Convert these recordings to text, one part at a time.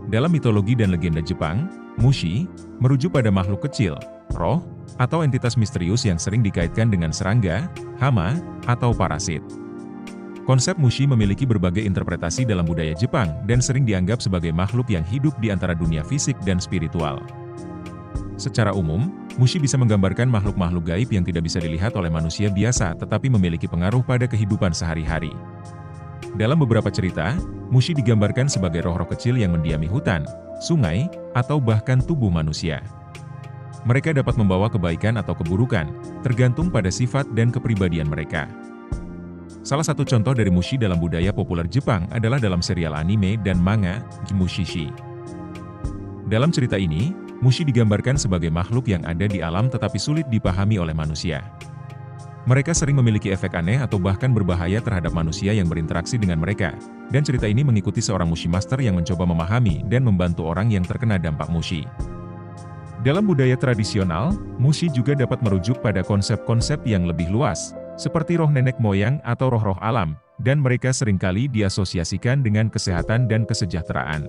Dalam mitologi dan legenda Jepang, Mushi merujuk pada makhluk kecil, roh, atau entitas misterius yang sering dikaitkan dengan serangga, hama, atau parasit. Konsep Mushi memiliki berbagai interpretasi dalam budaya Jepang dan sering dianggap sebagai makhluk yang hidup di antara dunia fisik dan spiritual. Secara umum, Mushi bisa menggambarkan makhluk-makhluk gaib yang tidak bisa dilihat oleh manusia biasa tetapi memiliki pengaruh pada kehidupan sehari-hari. Dalam beberapa cerita, Mushi digambarkan sebagai roh-roh kecil yang mendiami hutan, sungai, atau bahkan tubuh manusia. Mereka dapat membawa kebaikan atau keburukan, tergantung pada sifat dan kepribadian mereka. Salah satu contoh dari Mushi dalam budaya populer Jepang adalah dalam serial anime dan manga, Mushishi. Dalam cerita ini, Mushi digambarkan sebagai makhluk yang ada di alam tetapi sulit dipahami oleh manusia. Mereka sering memiliki efek aneh atau bahkan berbahaya terhadap manusia yang berinteraksi dengan mereka, dan cerita ini mengikuti seorang Mushi Master yang mencoba memahami dan membantu orang yang terkena dampak Mushi. Dalam budaya tradisional, Mushi juga dapat merujuk pada konsep-konsep yang lebih luas, seperti roh nenek moyang atau roh-roh alam, dan mereka seringkali diasosiasikan dengan kesehatan dan kesejahteraan.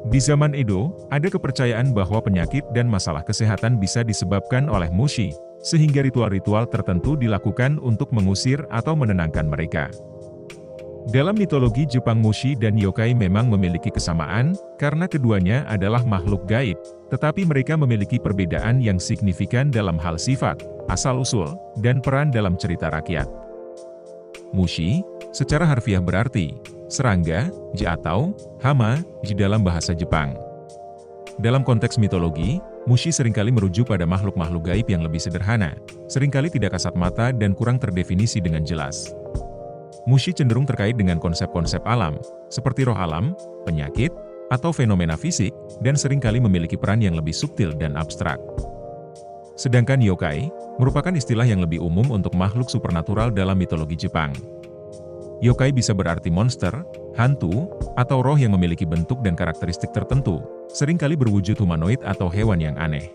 Di zaman Edo, ada kepercayaan bahwa penyakit dan masalah kesehatan bisa disebabkan oleh Mushi, sehingga ritual-ritual tertentu dilakukan untuk mengusir atau menenangkan mereka. Dalam mitologi Jepang, Mushi dan yokai memang memiliki kesamaan, karena keduanya adalah makhluk gaib, tetapi mereka memiliki perbedaan yang signifikan dalam hal sifat, asal-usul, dan peran dalam cerita rakyat. Mushi, secara harfiah berarti serangga, atau hama di dalam bahasa Jepang. Dalam konteks mitologi, Mushi seringkali merujuk pada makhluk-makhluk gaib yang lebih sederhana, seringkali tidak kasat mata dan kurang terdefinisi dengan jelas. Mushi cenderung terkait dengan konsep-konsep alam, seperti roh alam, penyakit, atau fenomena fisik, dan seringkali memiliki peran yang lebih subtil dan abstrak. Sedangkan yokai merupakan istilah yang lebih umum untuk makhluk supernatural dalam mitologi Jepang. Yokai bisa berarti monster, hantu, atau roh yang memiliki bentuk dan karakteristik tertentu, seringkali berwujud humanoid atau hewan yang aneh.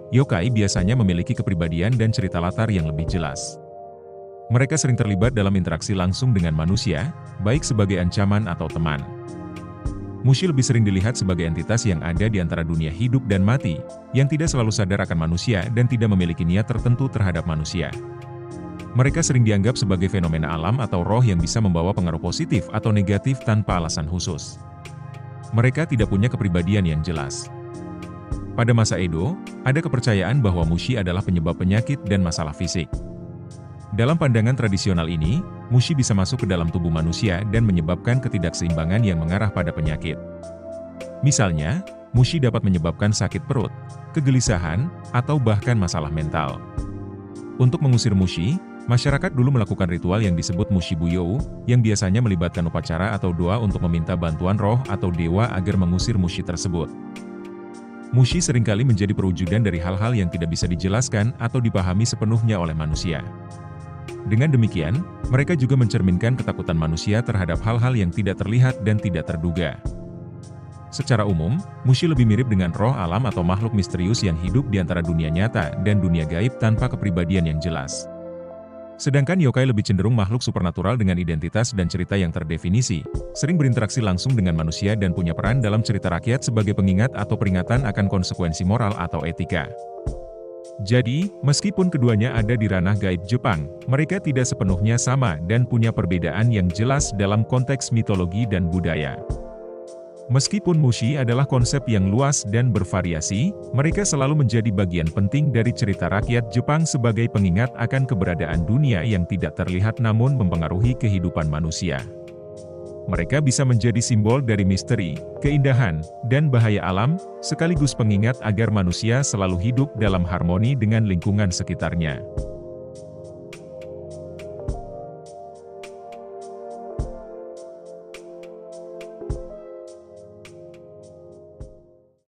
Yokai biasanya memiliki kepribadian dan cerita latar yang lebih jelas. Mereka sering terlibat dalam interaksi langsung dengan manusia, baik sebagai ancaman atau teman. Mushi lebih sering dilihat sebagai entitas yang ada di antara dunia hidup dan mati, yang tidak selalu sadar akan manusia dan tidak memiliki niat tertentu terhadap manusia. Mereka sering dianggap sebagai fenomena alam atau roh yang bisa membawa pengaruh positif atau negatif tanpa alasan khusus. Mereka tidak punya kepribadian yang jelas. Pada masa Edo, ada kepercayaan bahwa Mushi adalah penyebab penyakit dan masalah fisik. Dalam pandangan tradisional ini, Mushi bisa masuk ke dalam tubuh manusia dan menyebabkan ketidakseimbangan yang mengarah pada penyakit. Misalnya, Mushi dapat menyebabkan sakit perut, kegelisahan, atau bahkan masalah mental. Untuk mengusir Mushi, masyarakat dulu melakukan ritual yang disebut Mushibuyou, yang biasanya melibatkan upacara atau doa untuk meminta bantuan roh atau dewa agar mengusir Mushi tersebut. Mushi seringkali menjadi perwujudan dari hal-hal yang tidak bisa dijelaskan atau dipahami sepenuhnya oleh manusia. Dengan demikian, mereka juga mencerminkan ketakutan manusia terhadap hal-hal yang tidak terlihat dan tidak terduga. Secara umum, Mushi lebih mirip dengan roh alam atau makhluk misterius yang hidup di antara dunia nyata dan dunia gaib tanpa kepribadian yang jelas. Sedangkan yokai lebih cenderung makhluk supernatural dengan identitas dan cerita yang terdefinisi, sering berinteraksi langsung dengan manusia dan punya peran dalam cerita rakyat sebagai pengingat atau peringatan akan konsekuensi moral atau etika. Jadi, meskipun keduanya ada di ranah gaib Jepang, mereka tidak sepenuhnya sama dan punya perbedaan yang jelas dalam konteks mitologi dan budaya. Meskipun Mushi adalah konsep yang luas dan bervariasi, mereka selalu menjadi bagian penting dari cerita rakyat Jepang sebagai pengingat akan keberadaan dunia yang tidak terlihat namun mempengaruhi kehidupan manusia. Mereka bisa menjadi simbol dari misteri, keindahan, dan bahaya alam, sekaligus pengingat agar manusia selalu hidup dalam harmoni dengan lingkungan sekitarnya.